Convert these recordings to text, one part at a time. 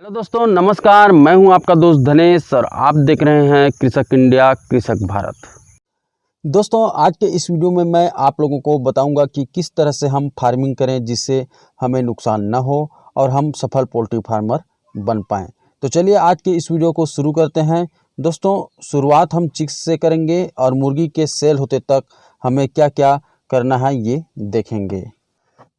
Hello दोस्तों, नमस्कार। मैं हूं आपका दोस्त धनेश और आप देख रहे हैं कृषक इंडिया, कृषक भारत। दोस्तों, आज के इस वीडियो में मैं आप लोगों को बताऊंगा कि किस तरह से हम फार्मिंग करें जिससे हमें नुकसान न हो और हम सफल पोल्ट्री फार्मर बन पाएं। तो चलिए आज के इस वीडियो को शुरू करते हैं। दोस्तों, शुरुआत हम चिक्स से करेंगे और मुर्गी के सेल होते तक हमें क्या क्या करना है ये देखेंगे।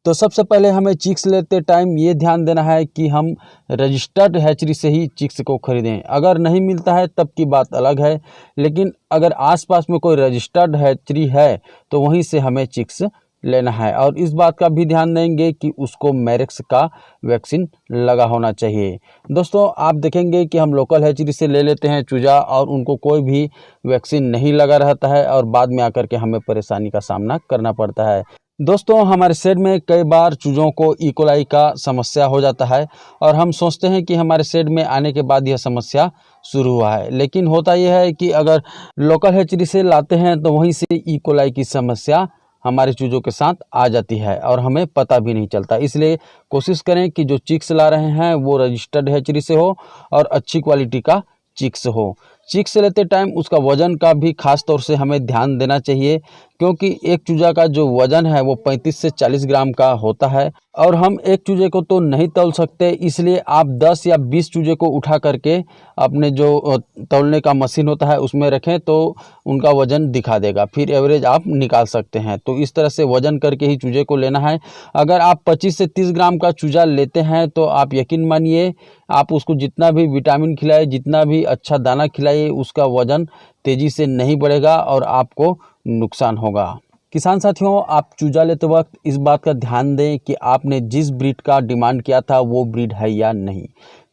तो सबसे पहले हमें चिक्स लेते टाइम ये ध्यान देना है कि हम रजिस्टर्ड हैचरी से ही चिक्स को ख़रीदें। अगर नहीं मिलता है तब की बात अलग है, लेकिन अगर आसपास में कोई रजिस्टर्ड हैचरी है तो वहीं से हमें चिक्स लेना है। और इस बात का भी ध्यान देंगे कि उसको मैरेक्स का वैक्सीन लगा होना चाहिए। दोस्तों, आप देखेंगे कि हम लोकल हैचरी से ले लेते हैं चूज़ा और उनको कोई भी वैक्सीन नहीं लगा रहता है और बाद में आकर के हमें परेशानी का सामना करना पड़ता है। दोस्तों, हमारे शेड में कई बार चूज़ों को इकोलाई का समस्या हो जाता है और हम सोचते हैं कि हमारे शेड में आने के बाद यह समस्या शुरू हुआ है, लेकिन होता यह है कि अगर लोकल हैचरी से लाते हैं तो वहीं से इकोलाई की समस्या हमारे चूज़ों के साथ आ जाती है और हमें पता भी नहीं चलता। इसलिए कोशिश करें कि जो चिक्स ला रहे हैं वो रजिस्टर्ड हैचरी से हो और अच्छी क्वालिटी का चिक्स हो। चिक्स लेते टाइम उसका वज़न का भी खास तौर से हमें ध्यान देना चाहिए, क्योंकि एक चूज़ा का जो वज़न है वो 35 से 40 ग्राम का होता है और हम एक चूज़े को तो नहीं तौल सकते। इसलिए आप 10 या 20 चूज़े को उठा करके अपने जो तौलने का मशीन होता है उसमें रखें तो उनका वज़न दिखा देगा, फिर एवरेज आप निकाल सकते हैं। तो इस तरह से वज़न करके ही चूज़े को लेना है। अगर आप 25 से 30 ग्राम का चूज़ा लेते हैं तो आप यकीन मानिए, आप उसको जितना भी विटामिन खिलाए, जितना भी अच्छा दाना खिलाइए, उसका वज़न तेज़ी से नहीं बढ़ेगा और आपको नुकसान होगा। किसान साथियों, आप चूज़ा लेते वक्त इस बात का ध्यान दें कि आपने जिस ब्रीड का डिमांड किया था वो ब्रीड है या नहीं,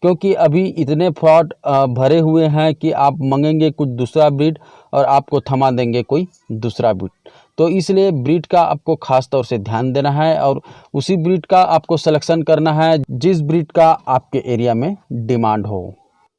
क्योंकि अभी इतने फ्रॉड भरे हुए हैं कि आप मांगेंगे कुछ दूसरा ब्रीड और आपको थमा देंगे कोई दूसरा ब्रीड। तो इसलिए ब्रीड का आपको खास तौर से ध्यान देना है और उसी ब्रीड का आपको सिलेक्शन करना है जिस ब्रीड का आपके एरिया में डिमांड हो।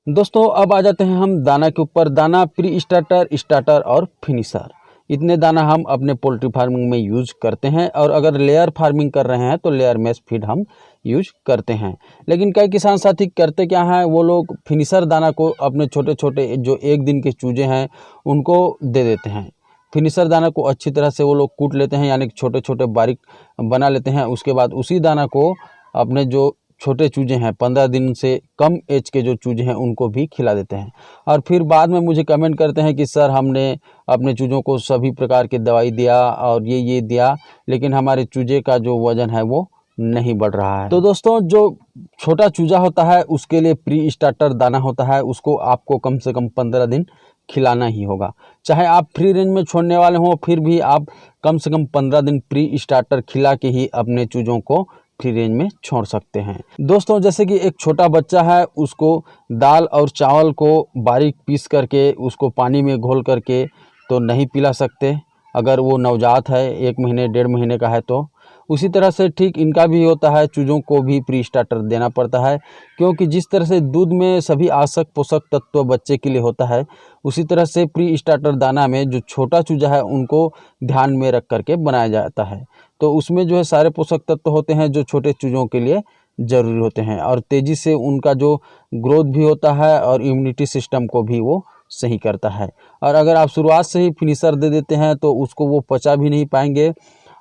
दोस्तों, अब आ जाते हैं हम दाना के ऊपर। दाना प्री स्टार्टर, स्टार्टर और फिनिशर, इतने दाना हम अपने पोल्ट्री फार्मिंग में यूज करते हैं। और अगर लेयर फार्मिंग कर रहे हैं तो लेयर मैश फीड हम यूज करते हैं। लेकिन कई किसान साथी करते क्या हैं, वो लोग फिनिशर दाना को अपने छोटे छोटे जो एक दिन के चूजे हैं उनको दे देते हैं। फिनिशर दाना को अच्छी तरह से वो लोग कूट लेते हैं, यानी कि छोटे छोटे बारीक बना लेते हैं। उसके बाद उसी दाना को अपने जो छोटे चूजे हैं, 15 दिन से कम एज के जो चूजे हैं उनको भी खिला देते हैं। और फिर बाद में मुझे कमेंट करते हैं कि सर, हमने अपने चूज़ों को सभी प्रकार की दवाई दिया और ये दिया, लेकिन हमारे चूजे का जो वज़न है वो नहीं बढ़ रहा है। तो दोस्तों, जो छोटा चूजा होता है उसके लिए प्री स्टार्टर दाना होता है, उसको आपको कम से कम 15 दिन खिलाना ही होगा। चाहे आप फ्री रेंज में छोड़ने वाले हों, फिर भी आप कम से कम 15 दिन प्री स्टार्टर खिला के ही अपने चूज़ों को फ्री रेंज में छोड़ सकते हैं। दोस्तों, जैसे कि एक छोटा बच्चा है, उसको दाल और चावल को बारीक पीस करके उसको पानी में घोल करके तो नहीं पिला सकते अगर वो नवजात है, 1 महीने 1.5 महीने का है तो। उसी तरह से ठीक इनका भी होता है, चूज़ों को भी प्री स्टार्टर देना पड़ता है, क्योंकि जिस तरह से दूध में सभी आवश्यक पोषक तत्व बच्चे के लिए होता है, उसी तरह से प्री स्टार्टर दाना में जो छोटा चूजा है उनको ध्यान में रख करके बनाया जाता है। तो उसमें जो है सारे पोषक तत्व होते हैं जो छोटे चूज़ों के लिए ज़रूरी होते हैं और तेज़ी से उनका जो ग्रोथ भी होता है और इम्यूनिटी सिस्टम को भी वो सही करता है। और अगर आप शुरुआत से ही फिनिशर दे देते हैं तो उसको वो पचा भी नहीं पाएंगे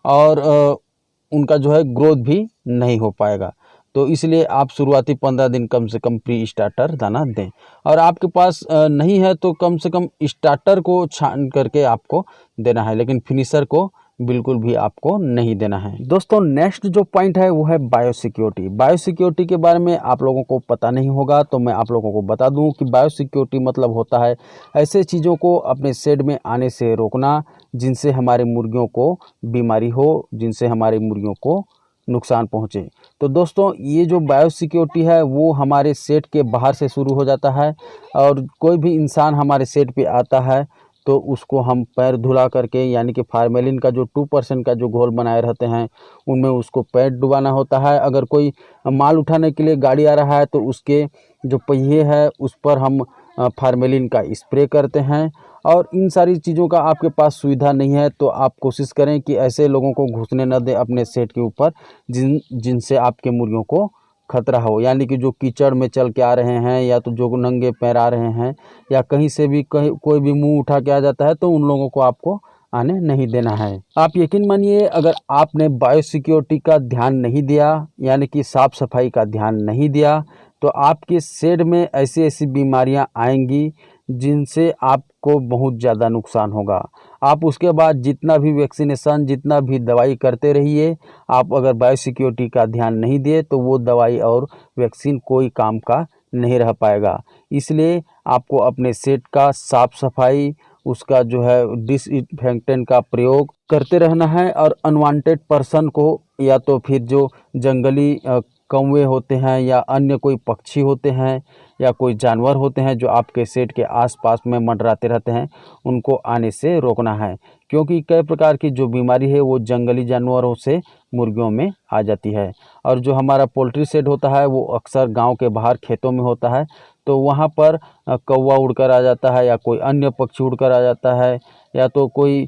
और उनका जो है ग्रोथ भी नहीं हो पाएगा। तो इसलिए आप शुरुआती 15 दिन कम से कम प्री स्टार्टर दाना दें। और आपके पास नहीं है तो कम से कम स्टार्टर को छान करके आपको देना है, लेकिन फिनिशर को बिल्कुल भी आपको नहीं देना है। दोस्तों, नेक्स्ट जो पॉइंट है वो है बायोसिक्योरिटी। बायोसिक्योरिटी के बारे में आप लोगों को पता नहीं होगा तो मैं आप लोगों को बता दूं कि बायोसिक्योरिटी मतलब होता है ऐसे चीज़ों को अपने शेड में आने से रोकना जिनसे हमारे मुर्गियों को बीमारी हो, जिनसे हमारे मुर्गियों को नुकसान पहुँचे। तो दोस्तों, ये जो बायोसिक्योरिटी है वो हमारे शेड के बाहर से शुरू हो जाता है और कोई भी इंसान हमारे शेड पे आता है तो उसको हम पैर धुला करके, यानी कि फार्मेलिन का जो 2% का जो घोल बनाए रहते हैं उनमें उसको पैर डुबाना होता है। अगर कोई माल उठाने के लिए गाड़ी आ रहा है तो उसके जो पहिए है उस पर हम फार्मेलिन का स्प्रे करते हैं। और इन सारी चीज़ों का आपके पास सुविधा नहीं है तो आप कोशिश करें कि ऐसे लोगों को घुसने न दें अपने शेड के ऊपर जिनसे आपके मुर्गियों को खतरा हो, यानी कि जो कीचड़ में चल के आ रहे हैं या तो जो नंगे पैर आ रहे हैं या कहीं से भी कोई भी मुंह उठा के आ जाता है, तो उन लोगों को आपको आने नहीं देना है। आप यकीन मानिए, अगर आपने बायोसिक्योरिटी का ध्यान नहीं दिया, यानी कि साफ सफाई का ध्यान नहीं दिया, तो आपके शेड में ऐसी ऐसी बीमारियां आएंगी जिनसे आपको बहुत ज़्यादा नुकसान होगा। आप उसके बाद जितना भी वैक्सीनेशन, जितना भी दवाई करते रहिए, आप अगर बायोसिक्योरिटी का ध्यान नहीं दिए तो वो दवाई और वैक्सीन कोई काम का नहीं रह पाएगा। इसलिए आपको अपने शेड का साफ सफाई, उसका जो है डिसइंफेक्टेंट का प्रयोग करते रहना है। और अनवांटेड पर्सन को या तो फिर जो जंगली कौवे होते हैं या अन्य कोई पक्षी होते हैं या कोई जानवर होते हैं जो आपके शेड के आसपास में मंडराते रहते हैं, उनको आने से रोकना है। क्योंकि कई प्रकार की जो बीमारी है वो जंगली जानवरों से मुर्गियों में आ जाती है। और जो हमारा पोल्ट्री शेड होता है वो अक्सर गांव के बाहर खेतों में होता है, तो वहाँ पर कौवा उड़कर आ जाता है या कोई अन्य पक्षी उड़कर आ जाता है या तो कोई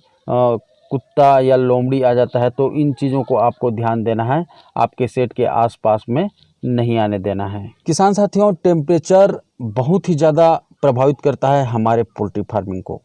कुत्ता या लोमड़ी आ जाता है। तो इन चीज़ों को आपको ध्यान देना है, आपके शेड के आसपास में नहीं आने देना है। किसान साथियों, टेम्परेचर बहुत ही ज़्यादा प्रभावित करता है हमारे पोल्ट्री फार्मिंग को।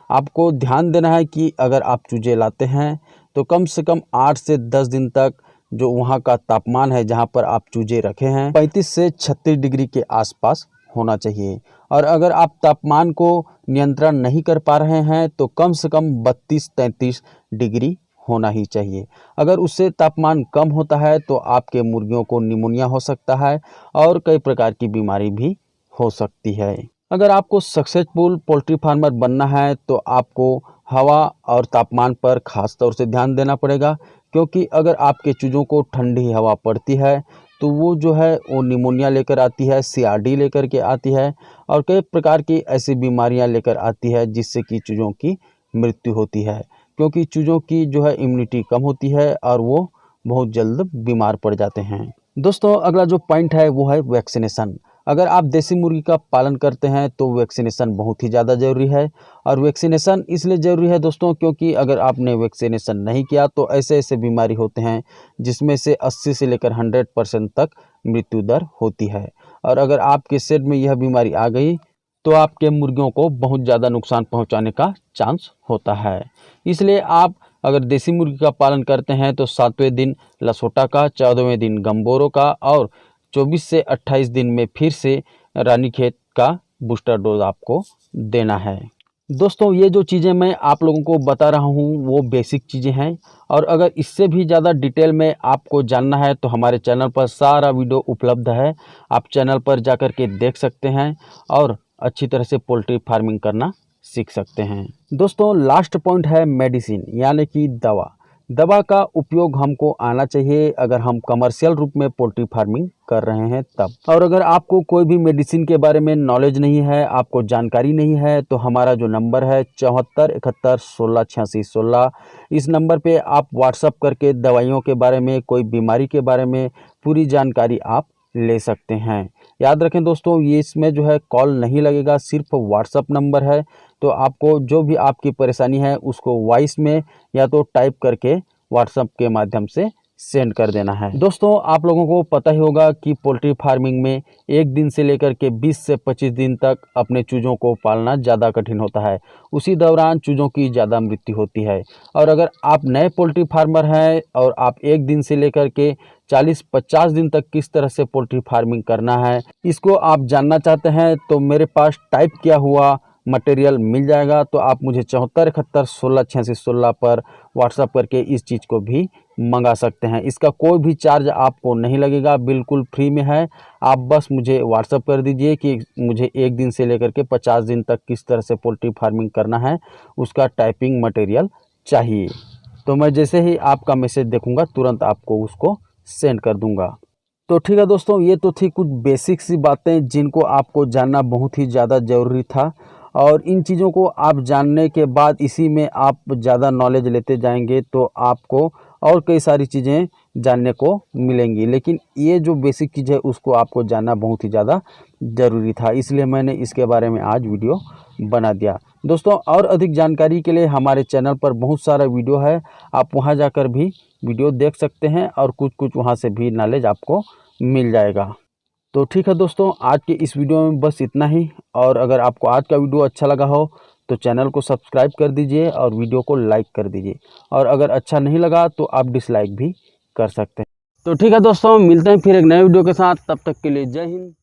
आपको ध्यान देना है कि अगर आप चूजे लाते हैं तो कम से कम 8 से 10 दिन तक जो वहाँ का तापमान है जहाँ पर आप चूजे रखे हैं 35 से 36 डिग्री के आसपास होना चाहिए। और अगर आप तापमान को नियंत्रण नहीं कर पा रहे हैं तो कम से कम 32-33 डिग्री होना ही चाहिए। अगर उससे तापमान कम होता है तो आपके मुर्गियों को निमोनिया हो सकता है और कई प्रकार की बीमारी भी हो सकती है। अगर आपको सक्सेसफुल पोल्ट्री फार्मर बनना है तो आपको हवा और तापमान पर खास तौर से ध्यान देना पड़ेगा। क्योंकि अगर आपके चूज़ों को ठंडी हवा पड़ती है तो वो जो है वो निमोनिया लेकर आती है, CRD लेकर के आती है और कई प्रकार की ऐसी बीमारियां लेकर आती है जिससे कि चूज़ों की मृत्यु होती है। क्योंकि चूज़ों की जो है इम्यूनिटी कम होती है और वो बहुत जल्द बीमार पड़ जाते हैं। दोस्तों, अगला जो पॉइंट है वो है वैक्सीनेशन। अगर आप देसी मुर्गी का पालन करते हैं तो वैक्सीनेशन बहुत ही ज़्यादा ज़रूरी है। और वैक्सीनेशन इसलिए ज़रूरी है दोस्तों, क्योंकि अगर आपने वैक्सीनेशन नहीं किया तो ऐसे ऐसे बीमारी होते हैं जिसमें से 80 से लेकर 100% तक मृत्यु दर होती है। और अगर आपके शेड में यह बीमारी आ गई तो आपके मुर्गियों को बहुत ज़्यादा नुकसान पहुंचाने का चांस होता है। इसलिए आप अगर देसी मुर्गी का पालन करते हैं तो 7वें दिन लसोटा का, 14वें दिन गम्बोरो का और 24 से 28 दिन में फिर से रानीखेत का बूस्टर डोज आपको देना है। दोस्तों, ये जो चीज़ें मैं आप लोगों को बता रहा हूँ वो बेसिक चीज़ें हैं। और अगर इससे भी ज़्यादा डिटेल में आपको जानना है तो हमारे चैनल पर सारा वीडियो उपलब्ध है। आप चैनल पर जाकर के देख सकते हैं और अच्छी तरह से पोल्ट्री फार्मिंग करना सीख सकते हैं। दोस्तों, लास्ट पॉइंट है मेडिसिन, यानी कि दवा। दवा का उपयोग हमको आना चाहिए अगर हम कमर्शियल रूप में पोल्ट्री फार्मिंग कर रहे हैं तब। और अगर आपको कोई भी मेडिसिन के बारे में नॉलेज नहीं है, आपको जानकारी नहीं है, तो हमारा जो नंबर है 74 71 16 86 16, इस नंबर पे आप व्हाट्सअप करके दवाइयों के बारे में, कोई बीमारी के बारे में पूरी जानकारी आप ले सकते हैं। याद रखें दोस्तों, ये इसमें जो है कॉल नहीं लगेगा, सिर्फ व्हाट्सअप नंबर है। तो आपको जो भी आपकी परेशानी है उसको वॉइस में या तो टाइप करके व्हाट्सएप के माध्यम से सेंड कर देना है। दोस्तों, आप लोगों को पता ही होगा कि पोल्ट्री फार्मिंग में 1 दिन से लेकर के 20 से 25 दिन तक अपने चूज़ों को पालना ज़्यादा कठिन होता है। उसी दौरान चूज़ों की ज़्यादा मृत्यु होती है। और अगर आप नए पोल्ट्री फार्मर हैं और आप 1 दिन से लेकर के 40-50 दिन तक किस तरह से पोल्ट्री फार्मिंग करना है इसको आप जानना चाहते हैं तो मेरे पास टाइप किया हुआ मटेरियल मिल जाएगा। तो आप मुझे 74 71 16 86 16 पर व्हाट्सएप करके इस चीज़ को भी मंगा सकते हैं। इसका कोई भी चार्ज आपको नहीं लगेगा, बिल्कुल फ्री में है। आप बस मुझे व्हाट्सएप कर दीजिए कि मुझे 1 दिन से लेकर के 50 दिन तक किस तरह से पोल्ट्री फार्मिंग करना है, उसका टाइपिंग मटेरियल चाहिए। तो मैं जैसे ही आपका मैसेज देखूंगा तुरंत आपको उसको सेंड कर दूंगा। तो ठीक है दोस्तों, ये तो थी कुछ बेसिक सी बातें जिनको आपको जानना बहुत ही ज़्यादा ज़रूरी था। और इन चीज़ों को आप जानने के बाद इसी में आप ज़्यादा नॉलेज लेते जाएंगे तो आपको और कई सारी चीज़ें जानने को मिलेंगी। लेकिन ये जो बेसिक चीज़ है उसको आपको जानना बहुत ही ज़्यादा ज़रूरी था, इसलिए मैंने इसके बारे में आज वीडियो बना दिया। दोस्तों, और अधिक जानकारी के लिए हमारे चैनल पर बहुत सारा वीडियो है, आप वहां जाकर भी वीडियो देख सकते हैं और कुछ वहां से भी नॉलेज आपको मिल जाएगा। तो ठीक है दोस्तों, आज के इस वीडियो में बस इतना ही। और अगर आपको आज का वीडियो अच्छा लगा हो तो चैनल को सब्सक्राइब कर दीजिए और वीडियो को लाइक कर दीजिए। और अगर अच्छा नहीं लगा तो आप डिसलाइक भी कर सकते हैं। तो ठीक है दोस्तों, मिलते हैं फिर एक नए वीडियो के साथ। तब तक के लिए जय हिंद।